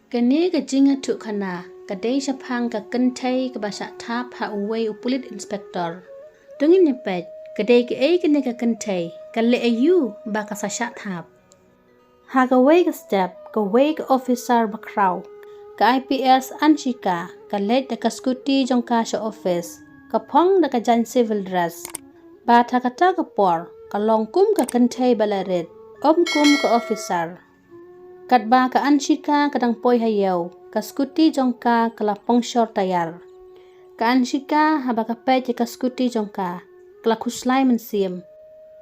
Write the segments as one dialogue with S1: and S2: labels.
S1: Kani ka jinga tu kana kadai syapang ka kentai ka basa tap ha uway upulit inspektor. Tungin nyepet kadai ka ay kani ka kentai ka le ayu ba ka sasya tap. Ha ka way ka step ka way ka officer bakraw ka IPS Anshika ka let da ka skuti jong ka sa office ka pong da ka jan civil dress. Ba ta ka ta ka por ka long kum ka kentai balarit kum ka officer. Kat ba ka Anshika kadang poi hayaw ka skuti jong ka kalapong short tayar. Ka Anshika haba ka pet ka skuti jong ka kala kuslay mensim.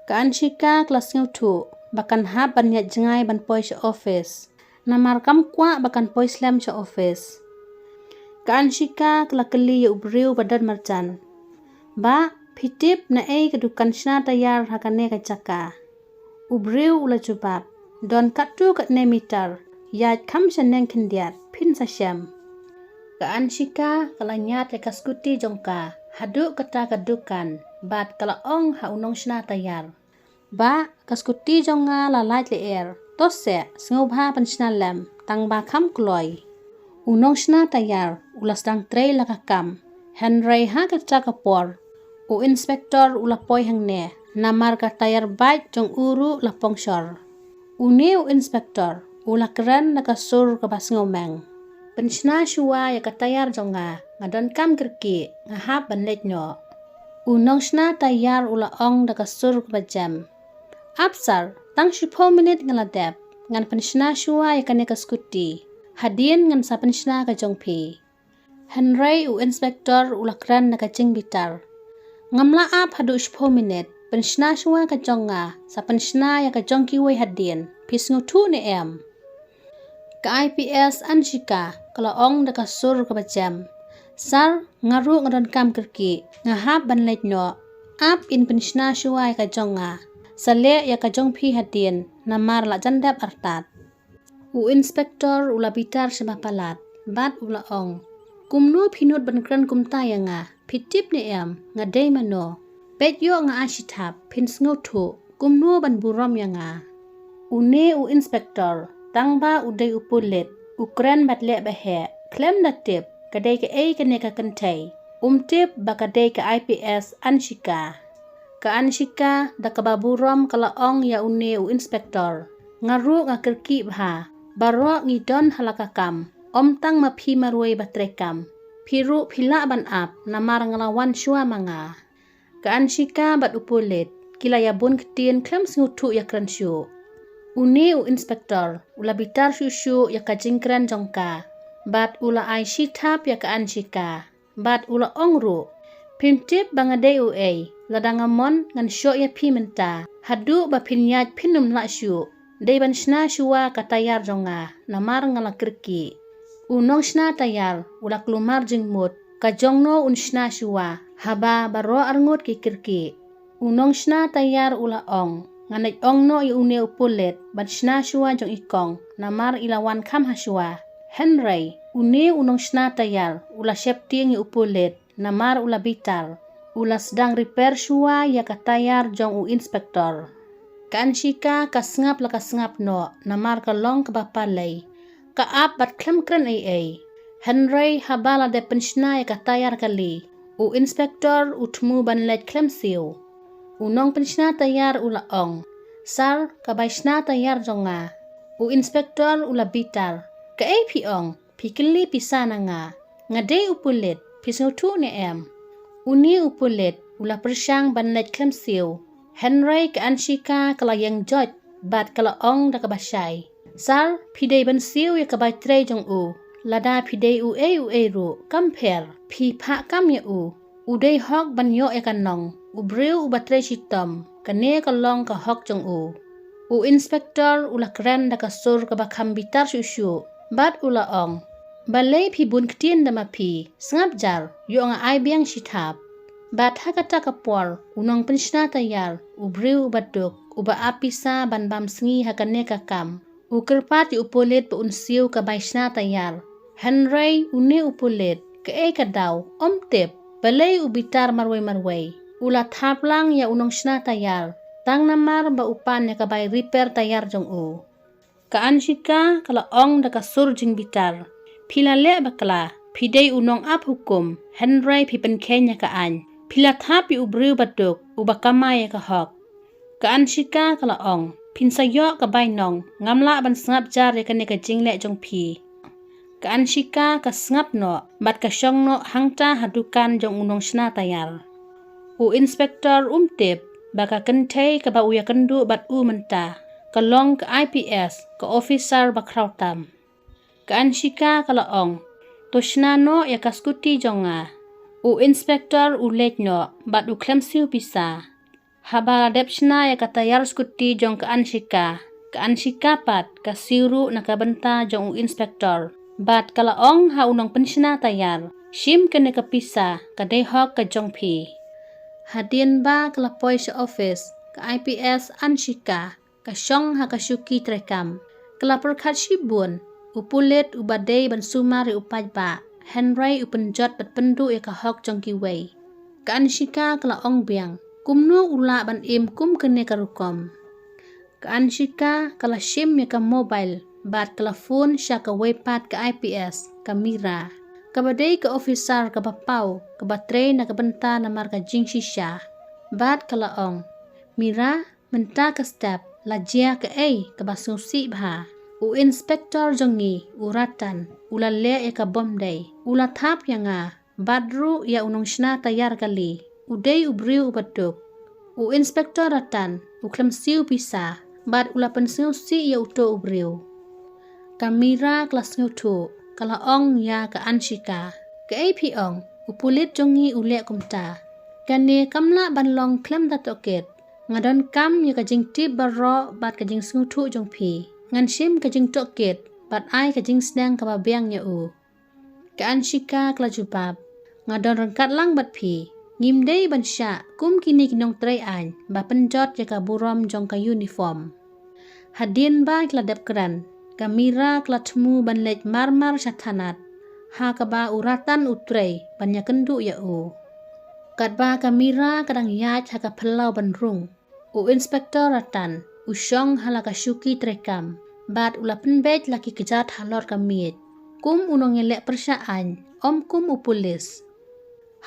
S1: Ka Anshika kala singaw tu bakan hab ban yat jengay ban poi sa office. Namar kam kwa bakan poi slam sa office. Ka Anshika kala kali ya ubriw badan marjan. Ba pitip na ay kadukan siya tayar hakane ka tsaka. Ubriw ula jubab. Don katu kat ne meter, yat kam seneng kendiat, pin sa syam. Ka Anshika kalanyat ka skuti jongka, haduk kata kadukan, bat kalaong ha unong sina tayar. Ba ka skuti jonga lalait leer, tose sngubha pan sina lem, tang ba kam kloy. Unong sina tayar, ulas dang trey lakakam, Henry ha kata kapor, u inspektor ulapoy hang ne, namar ka tayar bait jong uru lapong syar. Uniu inspektor, ula keren nakasur ke bas ngomeng. Pensna syua ya katayar jonga, ngadon kam kerki, ngahap banlet nyo. Unong sna tayar ula ong nakasur ke bajam. Apsar, tang 10 minit ngaladep, ngan pensna syua ya kane kaskuti. Hadin ngan sa pensna ka jongpi. Henry u inspektor ula keren nakacing bitar. Ngamla ap hadu 10 minit. Pensna syua ka jonga, sa pensna ya ka jongki way hadin, pis ngutu ni em. Ka IPS Anshika, kalaong da ka sur ka bajam. Sar, ngaru ngadon kam kerki, ngahap ban leit no, ap in pensna syua ya ka jonga, sa le ya ka jongpi hadin, namar la jandap artat. U inspektor ula bitar sa palat, bat ula ong. Kumno pinut ban kran kumtaya nga, pitip ni em, ngaday mano. Bet yo nga ashitap, pins ngutu, kumno ban burom ya nga. Une u inspektor, tangba uday upulit, ukren batle bahe, klem na tip, kaday ka ay kane ka kantay, tip ba kaday ka IPS Anshika. Ka Anshika, da kababurom kalaong ya une u inspektor, ngaru nga kerki baha, baro ngidon halakakam, tang mapi marway batrekam, piru pila ban ap, namar ngalawan syua mga. Ka Anshika bat upulit, kila yabun ketin klem singutu ya kran syu. Uni u inspektor, ula bitar syu ya ka jingkran jongka, bat ula ay shitap ya ka Anshika, bat ula ongru. Pimtip bangaday u ay, ladangamon ngan syo ya pimenta, hadu ba pinyat pinum la syu, day ban sna syua katayar jonga, namar ngala kerki. Unong sna tayar, ula klumar jingmut, ka jongno un sna syua, haba baro arngut kikirki. Unong sna tayar ula ong, nganay ong no une upulit, ban sna syua jong ikong, namar ilawan kam hasyua. Henry, unong sna tayar, ula syepting upulit, namar ula bitar. Ula sedang repair syua ya katayar jong u inspektor. Ka Anshika kasngap la kasngap no, namar kalong kabapalay. Kaap bat klem kren ay. Henry habala de pensna ya katayar kali. U inspektor utmu ban let klem siu. Unong pensna tayar ula ong. Sar kabaysna tayar jonga. U inspektor ula bitar. Ka ay piong, pikili pisana nga. Ngaday upulit, pisngutu ni em. Uni upulit, ula persyang ban let klem siu. Henry ka Anshika kalayang jot, bat kalaong da kabasyay. Sar, piday ban siu ya kabay tre jong u. Lada piday u ru, kamper, pi pa kam ya u. Uday hok ban yo ya kanong, ubriw u batre shitom, kane kalong ka hok jong u. U inspektor ula keren da kasur ka bakam bitar syusyu, bat ula ong. Balay pi bun ketien da mapi, sengap jar, yo nga ay biang shitap. Bat hakata kapor, unong pensna tayar, ubriw u baduk, uba apisa ban bam sengi hakane kakam. Ukerpat upulit pa unsiw kabay sna tayar. Henry une upulit, ka ay kadaw, tip, balay ubitar marway. Ula taplang ya unong sna tayar, tang namar ba upan ya kabay repair tayar jong u. Kaan shika kala ong daka sur jing bitar. Pila le bakala. Pidei unong ap hukum. Henry pipen kenya kaan. Pila tapi ubriu baduk. Ubakamay ka hok. Kaan shika kala ong. Pinsayo ka bainong. Ngamla ban sngap jar ya kane ka jingle jong pi. Kaan shika ka sngap no. Bat ka syong no hangta hadukan jong unong shna tayar. U inspektor umtip. Baka kentay ka ba uya kendu bat menta. Kalong ke IPS ke officer bakrautam. Kaan shika kalaong. Toshnano ya kaskuti jonga. U inspektor letno bat klemsiu pisa. Habala depsna ya katayar skuti jong kaan shika. Kaan shika pat kasiru nakabenta jong inspektor. Bat kalaong ha unong penshna tayar. Shim kene kapisa kadehok ka jong pi. Hadin ba kalapoy sa office ka IPS anshika ka syong ha kasyuki trekam kalaperkat shibun upulit ubadey ban sumari upajba Henry upenjot bat pendu ya ka hok jong kiway ka anshika kala ong biang kumno ula ban kum kene karukom ka anshika kala shim ya ka mobile bat kala phone sya ka waypat ka IPS ka mira kabadai ke officer ke bapau ke batre na ke benta na marga jing shisha bat kalaong mira menta ke step lajia ke ke basusi bha u inspektor jongi uratan ulale ya ke bomdai ula thap yanga badru ya unong shna tayar kali udai ubriu ubatuk u inspektor ratan u klemsiu pisa bat ula pensiu si ya uto ubriu kamera kelas ngutu kala ong ya ka anshika ke APong upulit jongi ule kumta kane kamla banlong klem datoket ngadon kam ya ka jing tip barro bat ka jing snguthu jong pi ngan shim ka jing toket bat ai ka jing snang ka babiang ya u ka anshika kla jubab ngadon rengkat lang bat pi ngimdei ban sya kum kini kinong trai an ba penjot ya ka burom jong ka uniform hadin ba kla dep kran kamera klatmu banlej marmar shathanat ha kaba uratan utrei banya kendu ya u katba kamera kadang yaj ha ka phelau banrung u inspektor ratan usyong halaka syuki trekam bat ulapen bej laki kejat halor kamiet kum unong elek persaan kum upulis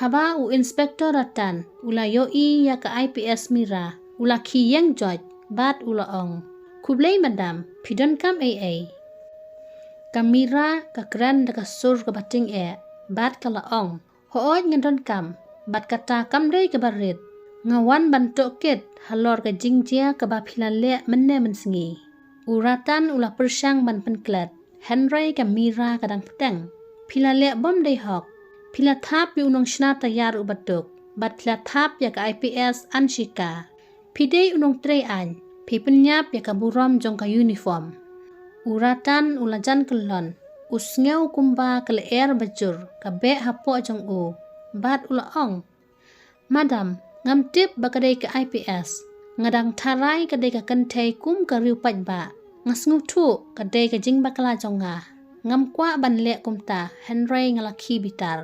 S1: haba u inspektor ratan ula yoi ya ka IPS mira ula khiyeng joj bat ula ong kublai madam pidon kam AA kamera ka kran da kasur ka bating bat kala ong hooj ngadon kam bat kata kam dei ka barit ngawan bantok ket halor ka jingjia ka ba philale menne mensingi uratan ula persyang ban penklat Henry kamera kadang petang philale bom dei hok phila thap pi unong shna tayar ubatuk bat phila thap ya ka IPS anshika pidei unong trei an pi penyap ya kaburom jong ka uniform uratan ulajan kelon usngeu kumba kele bajur ka be hapo jong u bat ula ong madam ngam tip bakadai ka IPS ngadang tharai kadai ka kentei kum ka riu pajba ngasngu thu kadai ka jing bakala jonga ngam kwa ban le kumta Henry ngalaki bitar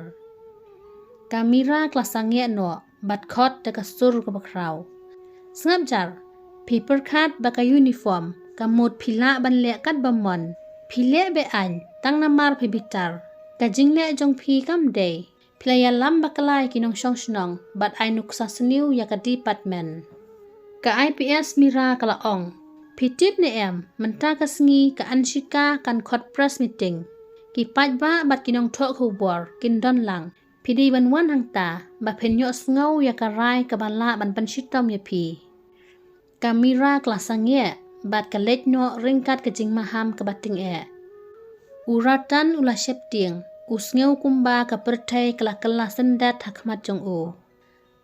S1: kamera klasange no bat khot da ka sur ka bakrau sngap jar paper cut baka uniform kamut phila ban le kat bamon phile be an tang namar phibitar ka jingle jong phi kam day philaya lam bakalai kinong shong shnong bat ainuk sasniu ya ka department ka IPS mira kala ong phitip ne menta ka sngi ka anshika kan khot press meeting ki pajba bat kinong thok hubor kin don lang phidi ban wan hangta ba phenyo sngo ya ka rai ka bala ban panshitom ya phi kamera klasange bat kalej no ringkat ke jing maham ke bating uratan ula septing usngeu kumba ka perthai kala kala sendat hakmat jong u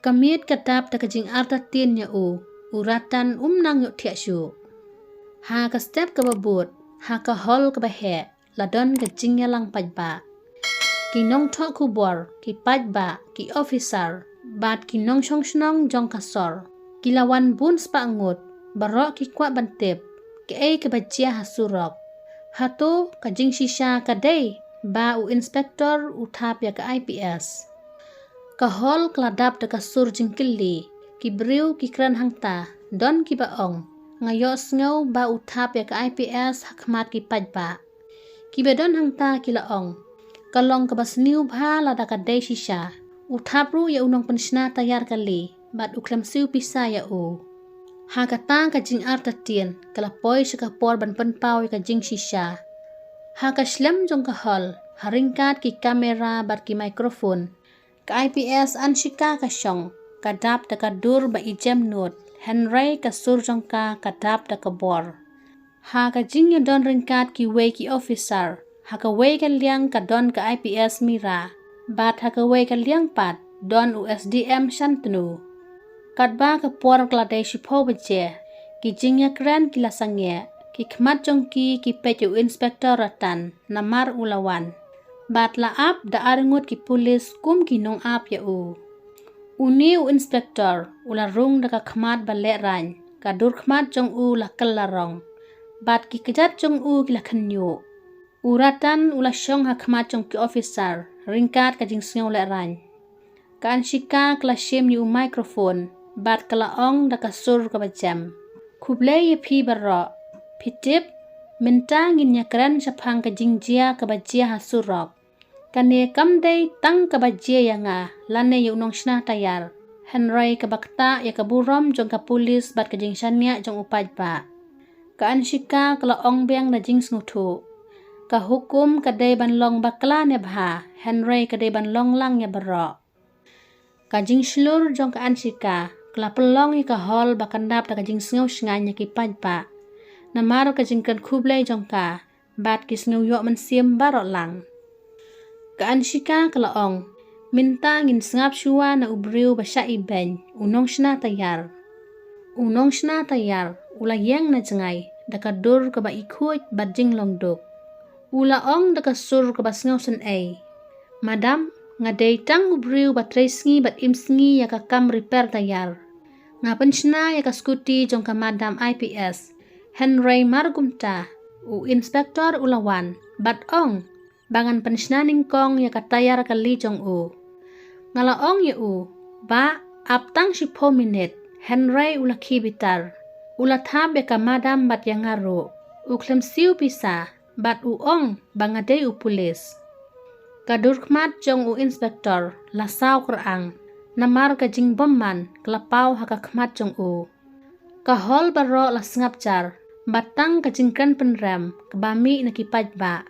S1: kamit katap ta ke jing arta tin ya u uratan nang yo thia shu ha ka step ka babut ha ka hol ka bahe ladon ke jing yalang pajba kinong tho kubor ki pajba ki officer bat kinong shong shnong jong kasor kilawan bun spa angut barok ki kwa bantep ke ke bajia hasurok hato ka jing shisha ka dei ba u inspektor uthap ya ka IPS ka hol kladap da ka sur jing killi ki briu ki kran hangta don ki baong ngayos ngau ba utap ya ka IPS hakmat ki pajba. Ki bedon hangta ki laong. Kalong ka basniu bha la da ka day shisha. Utap ru ya unong penshna tayar kali. Bat uklem siu pisa ya u. Ha katang ka jing arta tien. Kalapoy siya ka por ban penpaw ya ka jing shisha. Ha ka shlem jong ka hol. Haringkat ki kamera bat ki mikrofon. Ka IPS anshika ka syong. Kadap da ka dur ba ijem not. Henry ka surjong ka kadap da ka bor. Ha ka jing ya don ringkat ki way ki officer. Ha ka way ka liang ka don ka IPS mira. Bat ha ka way ka liang pat don USDM Shantanu. Kadba ka por kladay shipo baje. Ki jing ya kran ki lasangye. Ki khmat jong ki peju inspektor ratan. Namar ulawan. Bat la ap da aringut ki pulis kum ki nong ap ya u. Uni inspektor ula rung da ka khmat balik rany. Ka dur khmat jong u la kelarong. Bat ki kejat jong u ki la khenyu. Uratan ula syong ha khmat jong ki officer. Ringkat ka jing sngau le rany. Ka anshika kala shem yu mikrofon. Bat kala ong da ka sur ka bajam. Kuble ye pi barro. Pitip minta ngin ya keren syapang ka jing jia ka bajia ha surok. Kane kamday tang ka bajia ya nga. Lane yu nong shna tayar. Henry ka bakta ya ka burom jong ka pulis bat ka jing shanya jong upaj pa. Ka anshika kala ong biang na jing snutu. Ka hukum ka day banlong bakla ne bha. Henry ka day banlong lang ya barro. Ka jing shlur jong ka anshika. Kala pelong ya ka hol bakandap da ka jing sngaw shnganya ki paj pa. Namaro ka jing kan kublay jong ka. Bat ki sngaw yok man siem barot lang. Ka anshika kala ong. Minta ngin sngap shua na ubriu basya iben. Unong shna tayar. Unong shna tayar. Ula yang na jengay. Daka dur ka ba ikut bat jing long duk. Ula ong daka sur ka ba sngaw san ay. Madam, nga day tang ubriu bat resngi bat imsngi ya ka kam repair tayar. Nga penshna ya ka skuti jong ka madam IPS. Henry Margumta. U inspektor ulawan. Bat ong. Bangan penshna ningkong ya ka tayar ka li jong u. Ngala ong ya u. Ba, aptang 10 minit. Henry ula kibitar. Ula tab ya ka madam bat yang ngaru. Uklem siu pisa. Bat u ong bangaday u pulis. Kadurkmat jong u inspektor. Lasaw kerang. Namar ka jing bomman. Kelapaw haka kmat jong u. Kahol baro la sngap jar. Batang ka jing kran penram. Kebami na kipaj ba.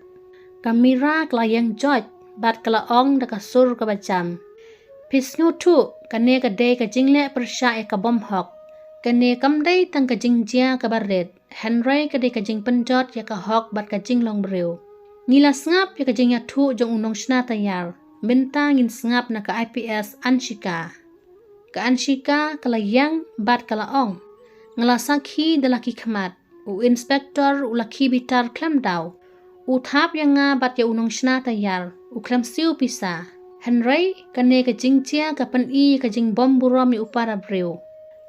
S1: Kamira klayang joj. Bat kala ong da ka sur ka bajam. Pisngu tu. Kane ka day ka jingle persya ya ka bom hok. Kane kamday tang ka jing jia ka barit. Henry ka day ka jing penjot ya ka hok bat ka jing long briu. Ngila sngap ya ka jing ya tu jong unong shna tayar. Minta ngin sngap na ka IPS anshika. Ka anshika kalayang bat kala ong. Ngalasakhi dalaki khmat. U inspektor ulaki bitar klem daw. Utap yang nga bat ya unong shna tayar. Uklem siu pisa. Henry kane ka jing jia ka pan i ka jing bom burom i upara briu.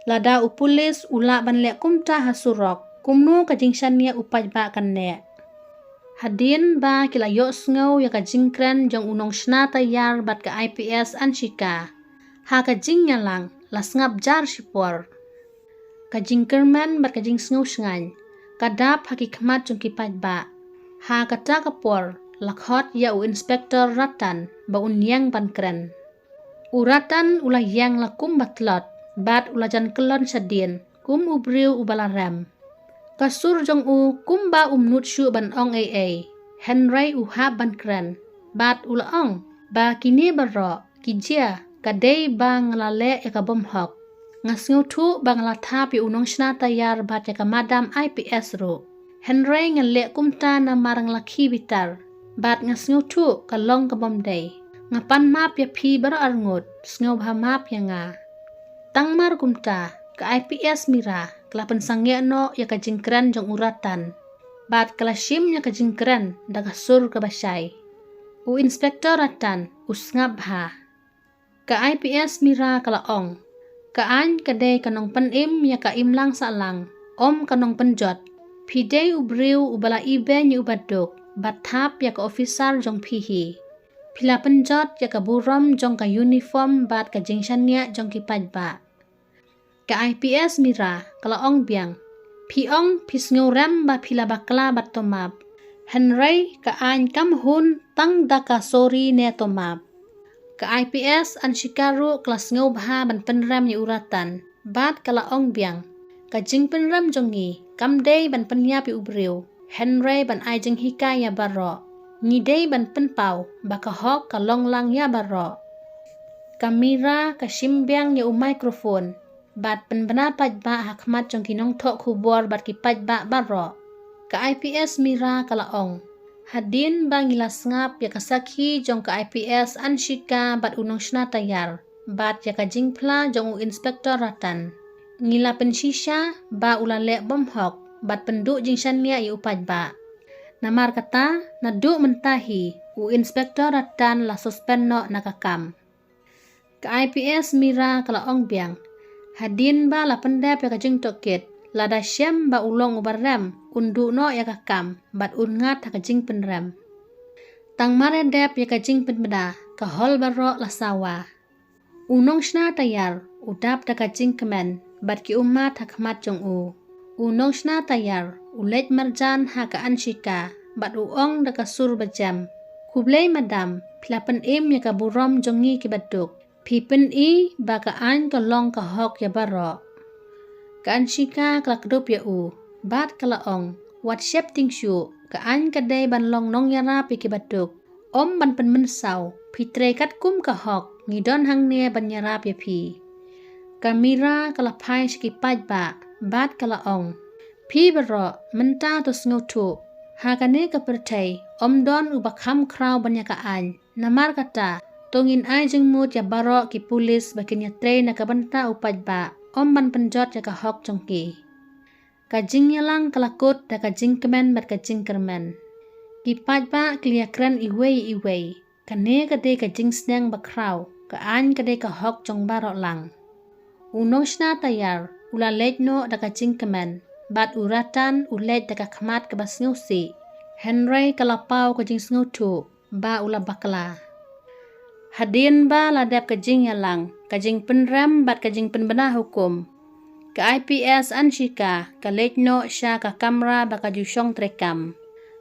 S1: Lada upulis ula banlek kumta hasurok. Kumno ka jing shania upaj ba kanne. Hadin ba kila yok sngaw ya ka jing kren jong unong shna tayar bat ka IPS anshika. Ha ka jing nyalang lasngap jar shipor. Ka jing kerman bat ka jing sngaw shngan. Kadap hakikmat jong kipaj ba. Ha kata kapor lakhot ya u inspektor ratan ba unyang pankren. Uratan ula yang lakum batlot. Bat ulajan kelon sadin. Kum ubriu ubalaram. Kasur jong u kumba umnut syu ban ong AA. Henry uhab ban kren. Bat ula ong. Ba kini barro. Kijia. Kadai ba ngalale ya ka bom hok. Ngasngaw tu ba ngalatap ya unong shna tayar bat ya ka madam IPS ro. Henry ngalek kumta na marang laki bitar. Bat ngasngaw tu ka long ka bom day. Ngapan map ya pi bar arngut. Sngaw ba map ya nga. Tangmar kumta. Ka IPS mira. Kelapan sangya no ya ka jingkran jong uratan. Bat kalasim ya ka jingkran daga sur ka basyay. U inspektor ratan usngap ha. Ka IPS mira kalaong. Kaan kadai kanong panim ya ka imlang sa lang. Om kanong penjot. Pidei ubriu ubala iben yu ubaduk. Batap ya ka officer jong pihi. Pila penjot ya ka burom jong ka uniform bat ka jingshanya jong kipaj ba. Ka IPS mira kalaong biang. Piong pisngurem ba pila bakla bat tomab. Henry ka ain kam hun tang daka sori ne tomab. Ka IPS an shikaru kelas ngobha ban penram ni uratan. Bat kala ong biang. Ka jing penram jongi. Kam day ban penyapi ubriu. Henry ban ai jing hika ya baro. Ni day ban penpau. Baka hok ka long lang ya baro. Kamera ka simbiang ya mikrofon. Bat penbena pajba hakmat jong kinong tok kubor bat ki pajba baro. Ka IPS mira kalaong. Hadin bang ilas ngap ya kasaki jong ka IPS anshika bat unong shna tayar. Bat ya ka jingpla jong u inspektor ratan. Ngila pensisha ba ulale bom hok. Bat penduk jing shania ya upajba. Namar kata nadu mentahi u inspektor ratan la suspend no nakakam. Ka IPS mira kalaong biang. Hadin ba la pendap ya kajing tokit. Lada syam ba ulong ubarram. Undu no ya kakam. Bat ungat ha kajing penram. Tang maredap ya kajing penbeda. Kahol baro la sawa. Unong shna tayar. Udap da kajing kemen. Bat ki umat ha kmat jong u. Unong shna tayar. Ulet marjan ha ka anshika. Bat uong da kasur bajam. Kublay madam. Pilapan im ya kaburom jongi ki baduk. Pipen i baka an ka long ka hok ya baro. Ka anshika klakdup ya u. Bat kalaong. Wat syep ting syu. Ka an kadai ban long nong yara piki batuk. Om ban pen mensaw. Pitre kat kum ka hok. Ngidon hang ne ban yarap ya pi. Kamera kalapay skipaj ba. Bat kalaong. Pi baro. Menta tos ngotu. Hakane ka pertay. Om don ubakam kraw ban yakaan. Namar kata. Tongin ay jeng mood ya baro ki pulis bakin ya train na kabanta upajba. Om ban penjot ya kahok jongki. Kajing ya lang kalakot da kajing kemen bat kajing kermen. Ki pajba klia kren iway. Kane kade kajing snang bakraw. Kaan kade kahok jong baro lang. Unong shna tayar. Ula lej no da kajing kemen. Bat uratan ulej da kakmat kabas ngusi. Henry kalapau kajing ngutu. Ba ula bakla. Hadin ba ladap kajing yalang, kajing penram bat kajing penbena hukum. Ka IPS anshika, ka lejno sya ka kamera baka jusyong trekam.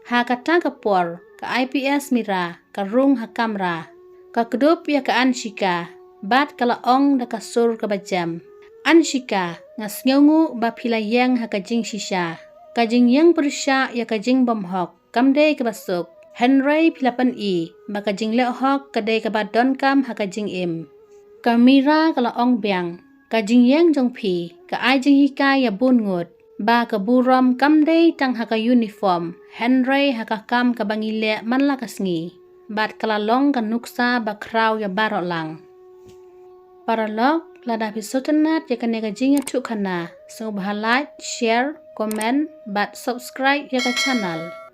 S1: Ha kata kapor, ka IPS mira, ka rung ha kamera. Ka kedup ya ka anshika, bat kalaong da kasur ka bajam. Anshika, ngas ngungu ba pilayang ha kajing shisha. Kajing yang persya ya kajing bomhok, kamde ka basuk. Henry pilapan i, baka jing lehok kadai kabadon kam ha kajing im. Kamera kalaong biang, kajing yang jong pi, ka ai jing hika ya bun ngut. Ba kaburom kamdei tang ha ka uniform, Henry ha ka kam kabangile man la kasngi. Bat kalalong ka nuksa ba kraw ya barok lang. Paralog, lada pisotenat ya kane kajing ya tuk kana. So like, share, comment, bat subscribe ya ka channel.